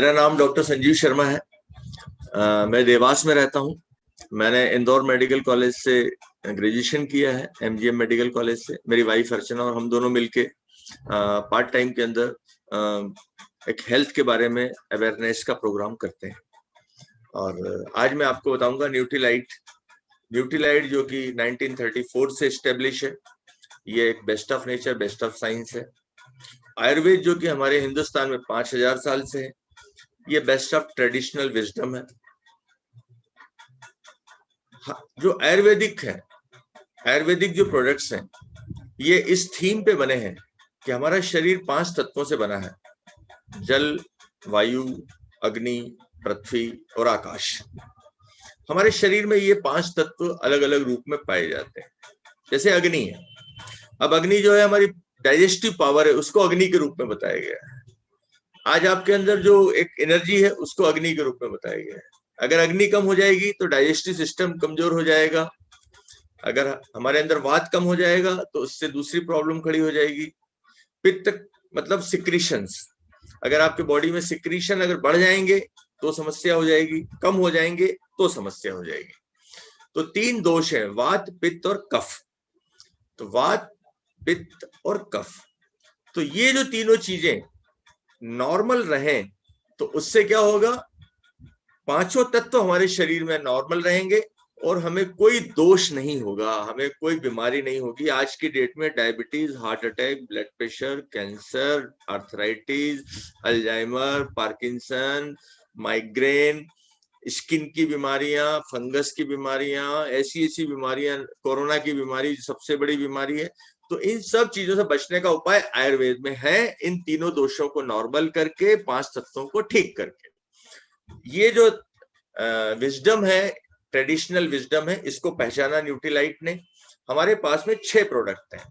मेरा नाम डॉक्टर संजीव शर्मा है। मैं देवास में रहता हूँ। मैंने इंदौर मेडिकल कॉलेज से ग्रेजुएशन किया है, एमजीएम मेडिकल कॉलेज से। मेरी वाइफ अर्चना और हम दोनों मिलके पार्ट टाइम के अंदर एक हेल्थ के बारे में अवेयरनेस का प्रोग्राम करते हैं। और आज मैं आपको बताऊंगा न्यूट्रीलाइट जो कि 1934 से एस्टेब्लिश है। ये एक best of nature, best of science है। आयुर्वेद जो कि हमारे हिंदुस्तान में 5000 साल से है, ये बेस्ट ऑफ ट्रेडिशनल विजडम है। जो आयुर्वेदिक जो प्रोडक्ट्स हैं, ये इस थीम पे बने हैं कि हमारा शरीर 5 तत्वों से बना है: जल, वायु, अग्नि, पृथ्वी और आकाश। हमारे शरीर में ये 5 तत्व अलग अलग रूप में पाए जाते हैं। जैसे अग्नि है, अब अग्नि जो है हमारी डाइजेस्टिव पावर है, उसको अग्नि के रूप में बताया गया है। आज आपके अंदर जो एक एनर्जी है, उसको अग्नि के रूप में बताया गया है। अगर अग्नि कम हो जाएगी तो डाइजेस्टिव सिस्टम कमजोर हो जाएगा। अगर हमारे अंदर वात कम हो जाएगा तो उससे दूसरी प्रॉब्लम खड़ी हो जाएगी। पित्त मतलब सिक्रीशंस, अगर आपके बॉडी में सिक्रीशन अगर बढ़ जाएंगे तो समस्या हो जाएगी, कम हो जाएंगे तो समस्या हो जाएगी। तो 3 दोष है: वात, पित्त और कफ। तो वात, पित्त और कफ, तो ये जो तीनों चीजें नॉर्मल रहें तो उससे क्या होगा, 5 तत्व हमारे शरीर में नॉर्मल रहेंगे और हमें कोई दोष नहीं होगा, हमें कोई बीमारी नहीं होगी। आज की डेट में diabetes, heart attack, blood pressure, cancer, arthritis, Alzheimer, Parkinson, migraine, skin की बीमारियां, फंगस की बीमारियां, ऐसी ऐसी बीमारियां, कोरोना की बीमारी सबसे बड़ी बीमारी है। तो इन सब चीजों से बचने का उपाय आयुर्वेद में है, इन तीनों दोषों को नॉर्मल करके, 5 तत्वों को ठीक करके। ये जो विजडम है, ट्रेडिशनल विजडम है, इसको पहचाना न्यूट्रीलाइट ने। हमारे पास में 6 प्रोडक्ट हैं।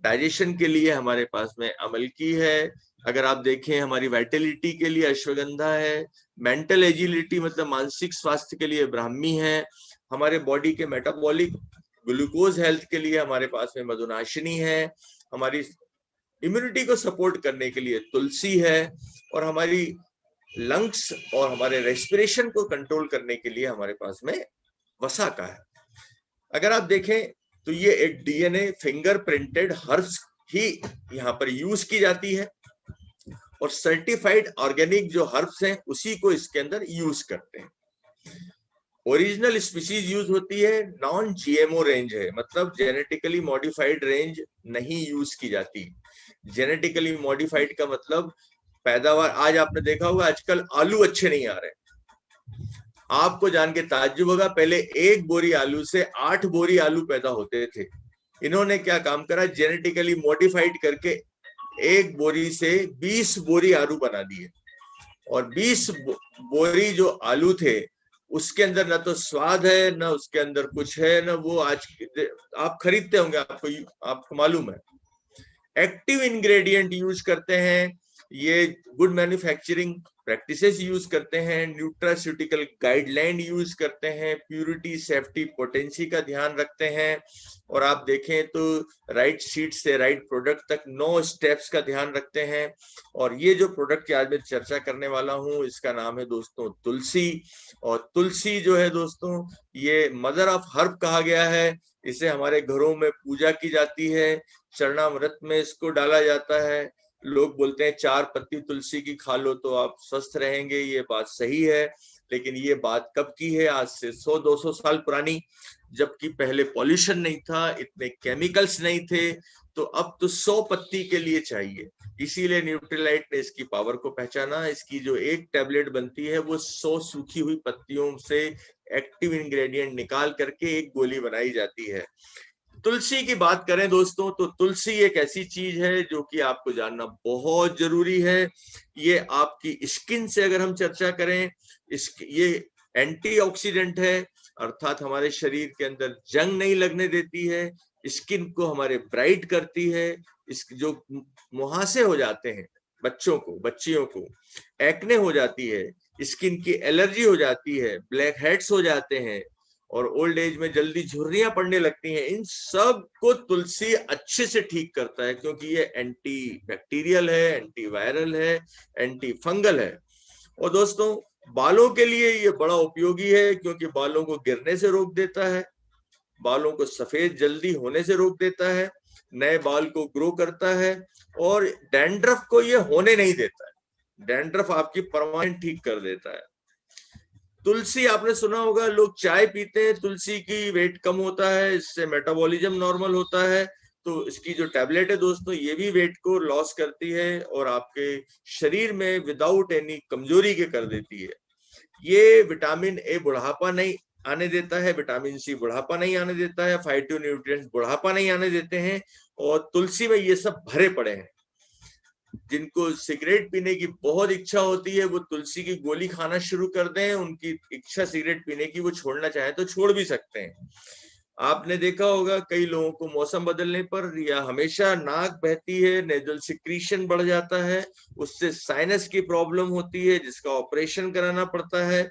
डाइजेशन के लिए हमारे पास में अमल की है। अगर आप देखें, हमारी वाइटलिटी के लिए अश्वगंधा है। मेंटल एजिलिटी मतलब मानसिक स्वास्थ्य के लिए ब्राह्मी है। हमारे बॉडी के मेटाबॉलिक ग्लूकोज हेल्थ के लिए हमारे पास में मधुनाशिनी है। हमारी इम्यूनिटी को सपोर्ट करने के लिए तुलसी है। और हमारी लंग्स और हमारे रेस्पिरेशन को कंट्रोल करने के लिए हमारे पास में वसा का है। अगर आप देखें तो ये एक डीएनए फिंगर प्रिंटेड हर्ब्स ही यहाँ पर यूज की जाती है और सर्टिफाइड ऑर्गेनिक जो हर्ब्स हैं उसी को इसके अंदर यूज करते हैं। ओरिजिनल स्पीशीज यूज होती है, नॉन जीएमओ रेंज है, मतलब जेनेटिकली मॉडिफाइड रेंज नहीं यूज की जाती। जेनेटिकली मॉडिफाइड का मतलब पैदावार, आज आपने देखा होगा आजकल आलू अच्छे नहीं आ रहे। आपको जान के ताज्जुब होगा, पहले 1 बोरी आलू से 8 बोरी आलू पैदा होते थे। इन्होंने क्या काम करा, जेनेटिकली मॉडिफाइड करके 1 बोरी से 20 बोरी आलू बना दिए। और 20 बोरी जो आलू थे उसके अंदर ना तो स्वाद है, ना उसके अंदर कुछ है, ना वो आज आप खरीदते होंगे, आपको मालूम है। एक्टिव इंग्रेडिएंट यूज करते हैं, ये गुड मैन्युफैक्चरिंग प्रैक्टिसेस यूज करते हैं, न्यूट्रास्यूटिकल गाइडलाइन यूज करते हैं, प्यूरिटी, सेफ्टी, पोटेंसी का ध्यान रखते हैं। और आप देखें तो राइट सीड से राइट प्रोडक्ट तक 9 स्टेप्स का ध्यान रखते हैं। और ये जो प्रोडक्ट की आज मैं चर्चा करने वाला हूं, इसका नाम है दोस्तों तुलसी। और तुलसी जो है दोस्तों, ये मदर ऑफ हर्ब कहा गया है। इसे हमारे घरों में पूजा की जाती है, चरणामृत में इसको डाला जाता है। लोग बोलते हैं 4 पत्ती तुलसी की खा लो तो आप स्वस्थ रहेंगे, ये बात सही है। लेकिन ये बात कब की है, आज से 100-200 साल पुरानी, जबकि पहले पॉल्यूशन नहीं था, इतने केमिकल्स नहीं थे। तो अब तो 100 पत्ती के लिए चाहिए। इसीलिए न्यूट्रीलाइट ने इसकी पावर को पहचाना। इसकी जो एक टैबलेट बनती है वो 100 सूखी हुई पत्तियों से एक्टिव इंग्रेडिएंट निकाल करके एक गोली बनाई जाती है। तुलसी की बात करें दोस्तों, तो तुलसी एक ऐसी चीज है जो कि आपको जानना बहुत जरूरी है। ये आपकी स्किन से अगर हम चर्चा करें, ये एंटीऑक्सीडेंट है, अर्थात हमारे शरीर के अंदर जंग नहीं लगने देती है, स्किन को हमारे ब्राइट करती है। इस जो मुहासे हो जाते हैं बच्चों को, बच्चियों को एक्ने हो जाती है, स्किन की एलर्जी हो जाती है, ब्लैक हेड्स हो जाते हैं और ओल्ड एज में जल्दी झुर्रियां पड़ने लगती हैं, इन सब को तुलसी अच्छे से ठीक करता है, क्योंकि ये एंटी बैक्टीरियल है, एंटी वायरल है, एंटी फंगल है। और दोस्तों बालों के लिए ये बड़ा उपयोगी है, क्योंकि बालों को गिरने से रोक देता है, बालों को सफेद जल्दी होने से रोक देता है, नए बाल को ग्रो करता है, और डैंड्रफ को ये होने नहीं देता है। डैंड्रफ आपकी परमानेंट ठीक कर देता है। तुलसी आपने सुना होगा, लोग चाय पीते हैं, तुलसी की वेट कम होता है, इससे मेटाबॉलिज्म नॉर्मल होता है। तो इसकी जो टैबलेट है दोस्तों, ये भी वेट को लॉस करती है और आपके शरीर में विदाउट एनी कमजोरी के कर देती है। ये विटामिन ए बुढ़ापा नहीं आने देता है, विटामिन सी बुढ़ापा नहीं आने देता है, फाइटोन्यूट्रिएंट्स बुढ़ापा नहीं आने देते हैं, और तुलसी में ये सब भरे पड़े हैं। जिनको सिगरेट पीने की बहुत इच्छा होती है वो तुलसी की गोली खाना शुरू कर दें, उनकी इच्छा सिगरेट पीने की वो छोड़ना चाहे तो छोड़ भी सकते हैं। आपने देखा होगा कई लोगों को मौसम बदलने पर या हमेशा नाक बहती है, नेजल सिक्रीशन बढ़ जाता है, उससे साइनस की प्रॉब्लम होती है जिसका ऑपरेशन कराना पड़ता है,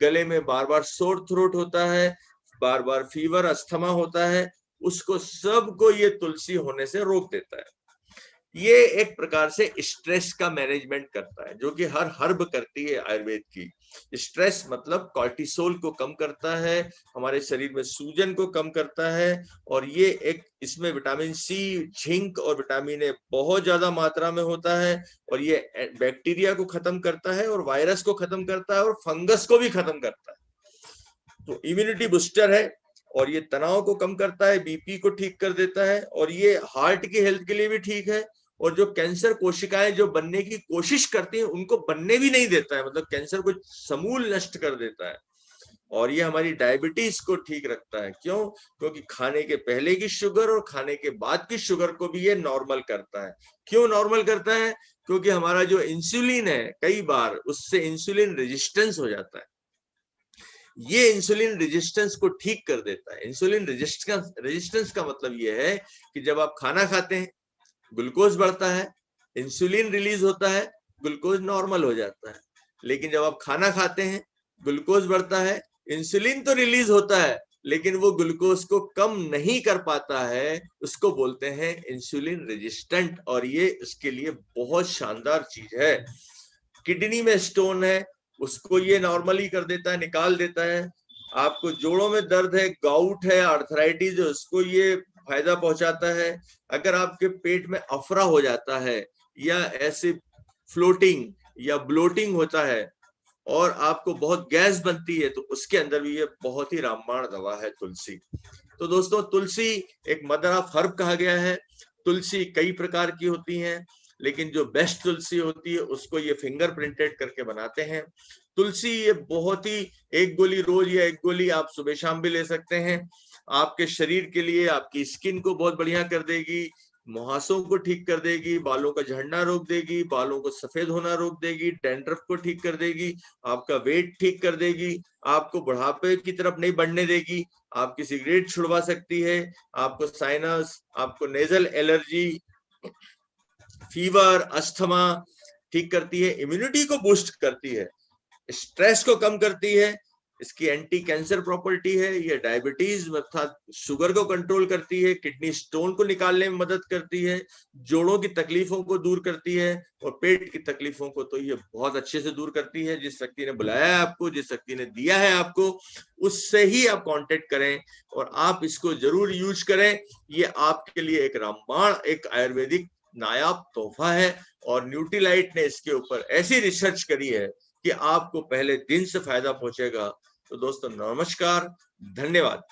गले में बार बार सोर थ्रोट होता है, बार बार फीवर अस्थमा होता है, उसको सबको ये तुलसी होने से रोक देता है। ये एक प्रकार से स्ट्रेस का मैनेजमेंट करता है, जो कि हर हर्ब करती है आयुर्वेद की। स्ट्रेस मतलब कॉर्टिसोल को कम करता है, हमारे शरीर में सूजन को कम करता है, और ये एक इसमें विटामिन सी, जिंक और विटामिन ए बहुत ज्यादा मात्रा में होता है, और ये बैक्टीरिया को खत्म करता है और वायरस को खत्म करता है और फंगस को भी खत्म करता है। तो इम्यूनिटी बूस्टर है, और ये तनाव को कम करता है, बीपी को ठीक कर देता है, और ये हार्ट की हेल्थ के लिए भी ठीक है, और जो कैंसर कोशिकाएं जो बनने की कोशिश करती हैं उनको बनने भी नहीं देता है, मतलब कैंसर को समूल नष्ट कर देता है। और ये हमारी डायबिटीज को ठीक रखता है। क्यों? क्योंकि खाने के पहले की शुगर और खाने के बाद की शुगर को भी ये नॉर्मल करता है। क्यों नॉर्मल करता है? क्योंकि हमारा जो इंसुलिन है, कई बार उससे इंसुलिन रेजिस्टेंस हो जाता है, ये इंसुलिन रेजिस्टेंस को ठीक कर देता है। इंसुलिन रेजिस्टेंस का मतलब ये है कि जब आप खाना खाते हैं ग्लूकोज बढ़ता है, इंसुलिन रिलीज होता है, ग्लूकोज नॉर्मल हो जाता है। लेकिन जब आप खाना खाते हैं ग्लूकोज बढ़ता है, इंसुलिन तो रिलीज होता है लेकिन वो ग्लूकोज को कम नहीं कर पाता है, उसको बोलते हैं इंसुलिन रेजिस्टेंट, और ये उसके लिए बहुत शानदार चीज है। किडनी में स्टोन है, उसको ये नॉर्मली कर देता है, निकाल देता है। आपको जोड़ों में दर्द है, गाउट है, आर्थराइटिस, उसको ये फायदा पहुंचाता है। अगर आपके पेट में अफरा हो जाता है या ऐसे फ्लोटिंग या ब्लोटिंग होता है और आपको बहुत गैस बनती है, तो उसके अंदर भी ये बहुत ही रामबाण दवा है तुलसी। तो दोस्तों तुलसी एक मदर ऑफ हर्ब कहा गया है। तुलसी कई प्रकार की होती हैं, लेकिन जो बेस्ट तुलसी होती है उसको ये फिंगर प्रिंटेड करके बनाते हैं। तुलसी ये बहुत ही, एक गोली रोज या एक गोली आप सुबह शाम भी ले सकते हैं, आपके शरीर के लिए, आपकी स्किन को बहुत बढ़िया कर देगी, मुहासों को ठीक कर देगी, बालों का झड़ना रोक देगी, बालों को सफेद होना रोक देगी, डैंड्रफ को ठीक कर देगी, आपका वेट ठीक कर देगी, आपको बुढ़ापे की तरफ नहीं बढ़ने देगी, आपकी सिगरेट छुड़वा सकती है, आपको साइनस, आपको नेजल एलर्जी, फीवर, अस्थमा ठीक करती है, इम्यूनिटी को बूस्ट करती है, स्ट्रेस को कम करती है, इसकी एंटी कैंसर प्रॉपर्टी है, ये डायबिटीज अर्थात शुगर को कंट्रोल करती है, किडनी स्टोन को निकालने में मदद करती है, जोड़ों की तकलीफों को दूर करती है, और पेट की तकलीफों को तो ये बहुत अच्छे से दूर करती है। जिस व्यक्ति ने बुलाया है आपको, जिस व्यक्ति ने दिया है आपको, उससे ही आप कांटेक्ट करें और आप इसको जरूर यूज करें। ये आपके लिए एक रामबाण, एक आयुर्वेदिक नायाब तोहफा है, और न्यूट्रीलाइट ने इसके ऊपर ऐसी रिसर्च करी है कि आपको पहले दिन से फायदा पहुंचेगा। तो दोस्तों नमस्कार, धन्यवाद।